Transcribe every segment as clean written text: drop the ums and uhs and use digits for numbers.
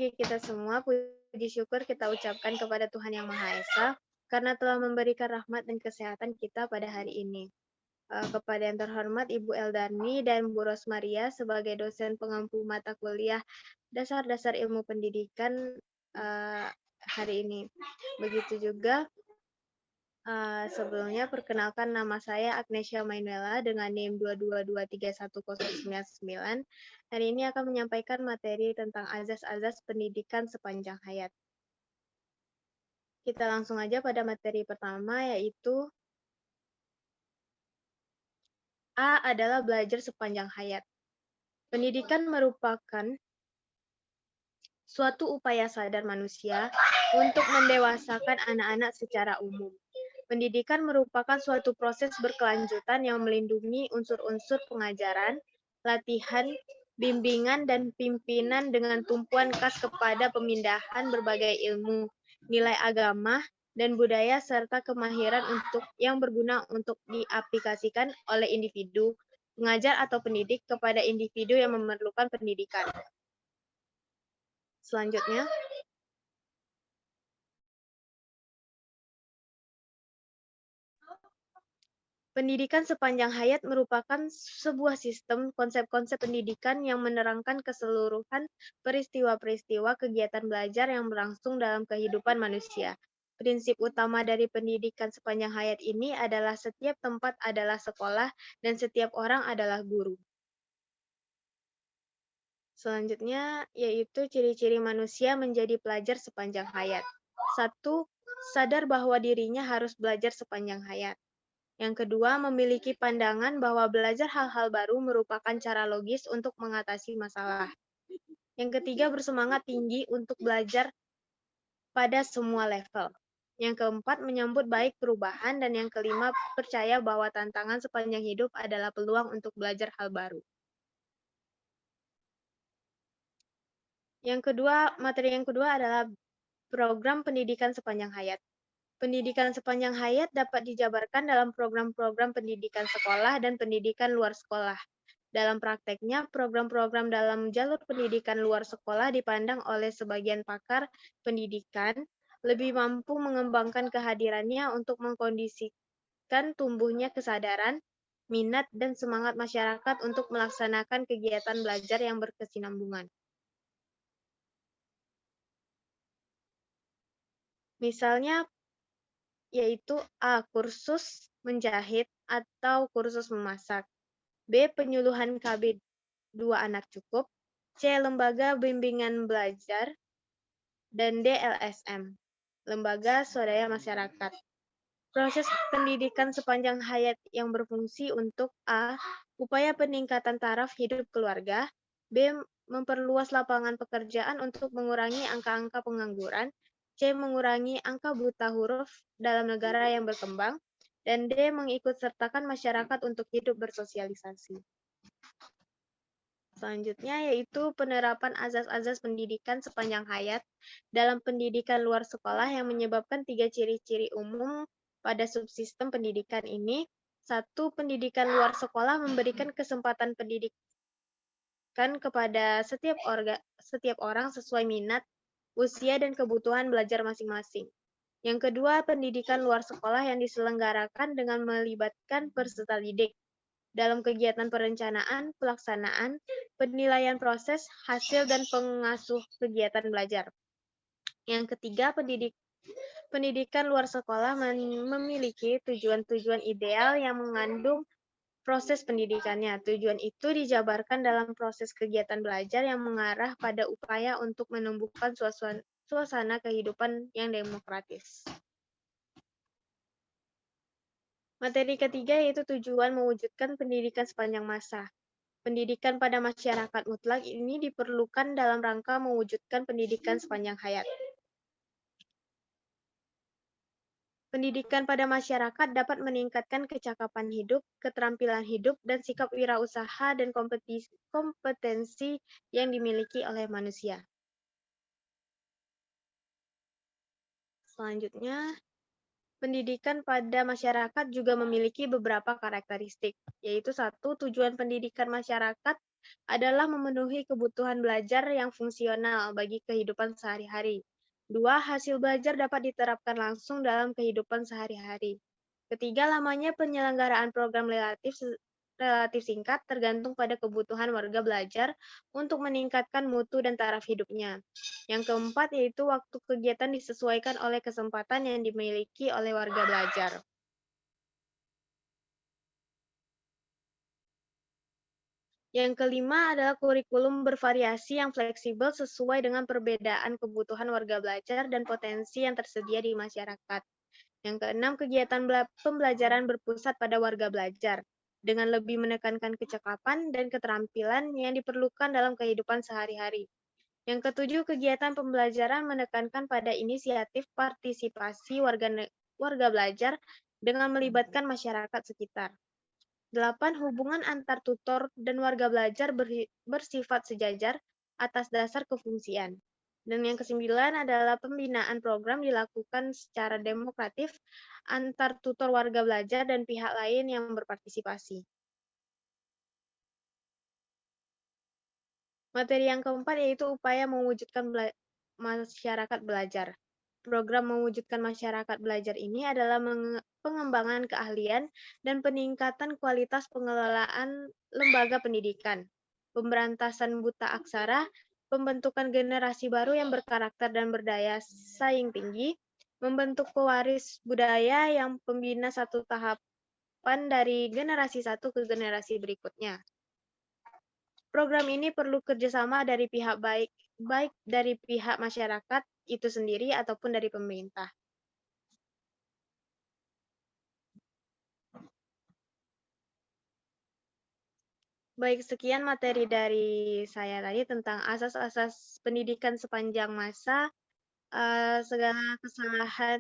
bagi kita semua, puji syukur kita ucapkan kepada Tuhan Yang Maha Esa, karena telah memberikan rahmat dan kesehatan kita pada hari ini. Kepada yang terhormat Ibu Eldani dan Bu Rosmaria sebagai dosen pengampu mata kuliah dasar-dasar ilmu pendidikan hari ini. Begitu juga sebelumnya perkenalkan nama saya Agnesia Mainwela dengan NIM 222310999. Hari ini akan menyampaikan materi tentang azas-azas pendidikan sepanjang hayat. Kita langsung aja pada materi pertama, yaitu A adalah belajar sepanjang hayat. Pendidikan merupakan suatu upaya sadar manusia untuk mendewasakan anak-anak secara umum. Pendidikan merupakan suatu proses berkelanjutan yang melindungi unsur-unsur pengajaran, latihan, bimbingan, dan pimpinan dengan tumpuan khas kepada pemindahan berbagai ilmu, nilai agama, dan budaya, serta kemahiran yang berguna untuk diaplikasikan oleh individu, pengajar atau pendidik kepada individu yang memerlukan pendidikan. Selanjutnya, pendidikan sepanjang hayat merupakan sebuah sistem konsep-konsep pendidikan yang menerangkan keseluruhan peristiwa-peristiwa kegiatan belajar yang berlangsung dalam kehidupan manusia. Prinsip utama dari pendidikan sepanjang hayat ini adalah setiap tempat adalah sekolah dan setiap orang adalah guru. Selanjutnya, yaitu ciri-ciri manusia menjadi pelajar sepanjang hayat. 1. Sadar bahwa dirinya harus belajar sepanjang hayat. Yang kedua, memiliki pandangan bahwa belajar hal-hal baru merupakan cara logis untuk mengatasi masalah. Yang ketiga, bersemangat tinggi untuk belajar pada semua level. Yang keempat, menyambut baik perubahan. Dan yang kelima, percaya bahwa tantangan sepanjang hidup adalah peluang untuk belajar hal baru. Materi yang kedua adalah program pendidikan sepanjang hayat. Pendidikan sepanjang hayat dapat dijabarkan dalam program-program pendidikan sekolah dan pendidikan luar sekolah. Dalam prakteknya, program-program dalam jalur pendidikan luar sekolah dipandang oleh sebagian pakar pendidikan lebih mampu mengembangkan kehadirannya untuk mengkondisikan tumbuhnya kesadaran, minat, dan semangat masyarakat untuk melaksanakan kegiatan belajar yang berkesinambungan. Misalnya, yaitu A. Kursus menjahit atau kursus memasak. B. Penyuluhan KB 2 anak cukup. C. Lembaga bimbingan belajar. Dan D. LSM, Lembaga Swadaya Masyarakat. Proses pendidikan sepanjang hayat yang berfungsi untuk A. Upaya peningkatan taraf hidup keluarga. B. Memperluas lapangan pekerjaan untuk mengurangi angka-angka pengangguran. C. Mengurangi angka buta huruf dalam negara yang berkembang. Dan D. Mengikutsertakan masyarakat untuk hidup bersosialisasi. Selanjutnya yaitu penerapan azas-azas pendidikan sepanjang hayat dalam pendidikan luar sekolah yang menyebabkan 3 ciri-ciri umum pada subsistem pendidikan ini. 1. Pendidikan luar sekolah memberikan kesempatan pendidikan kepada setiap orang sesuai minat, usia, dan kebutuhan belajar masing-masing. Yang kedua, pendidikan luar sekolah yang diselenggarakan dengan melibatkan peserta didik dalam kegiatan perencanaan, pelaksanaan, penilaian proses, hasil, dan pengasuh kegiatan belajar. Yang ketiga, pendidikan luar sekolah memiliki tujuan-tujuan ideal yang mengandung proses pendidikannya. Tujuan itu dijabarkan dalam proses kegiatan belajar yang mengarah pada upaya untuk menumbuhkan suasana kehidupan yang demokratis. Materi ketiga yaitu tujuan mewujudkan pendidikan sepanjang masa. Pendidikan pada masyarakat mutlak ini diperlukan dalam rangka mewujudkan pendidikan sepanjang hayat. Pendidikan pada masyarakat dapat meningkatkan kecakapan hidup, keterampilan hidup, dan sikap wirausaha dan kompetensi yang dimiliki oleh manusia. Selanjutnya, pendidikan pada masyarakat juga memiliki beberapa karakteristik, yaitu 1. Tujuan pendidikan masyarakat adalah memenuhi kebutuhan belajar yang fungsional bagi kehidupan sehari-hari. 2. Hasil belajar dapat diterapkan langsung dalam kehidupan sehari-hari. Ketiga, lamanya penyelenggaraan program relatif singkat tergantung pada kebutuhan warga belajar untuk meningkatkan mutu dan taraf hidupnya. Yang keempat yaitu waktu kegiatan disesuaikan oleh kesempatan yang dimiliki oleh warga belajar. Yang kelima adalah kurikulum bervariasi yang fleksibel sesuai dengan perbedaan kebutuhan warga belajar dan potensi yang tersedia di masyarakat. Yang keenam, kegiatan pembelajaran berpusat pada warga belajar, dengan lebih menekankan kecakapan dan keterampilan yang diperlukan dalam kehidupan sehari-hari. Yang ketujuh, kegiatan pembelajaran menekankan pada inisiatif partisipasi warga belajar dengan melibatkan masyarakat sekitar. 8. Hubungan antar tutor dan warga belajar bersifat sejajar atas dasar kefungsian. Dan yang kesembilan adalah pembinaan program dilakukan secara demokratif antar tutor warga belajar dan pihak lain yang berpartisipasi. Materi yang keempat yaitu upaya mewujudkan masyarakat belajar. Program mewujudkan masyarakat belajar ini adalah pengembangan keahlian dan peningkatan kualitas pengelolaan lembaga pendidikan, pemberantasan buta aksara, pembentukan generasi baru yang berkarakter dan berdaya saing tinggi, membentuk pewaris budaya yang pembina satu tahapan dari generasi satu ke generasi berikutnya. Program ini perlu kerjasama dari pihak baik dari pihak masyarakat itu sendiri ataupun dari pemerintah. Baik, sekian materi dari saya tadi tentang asas-asas pendidikan sepanjang masa. Segala kesalahan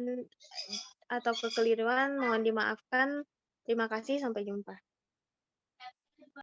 atau kekeliruan mohon dimaafkan. Terima kasih, sampai jumpa.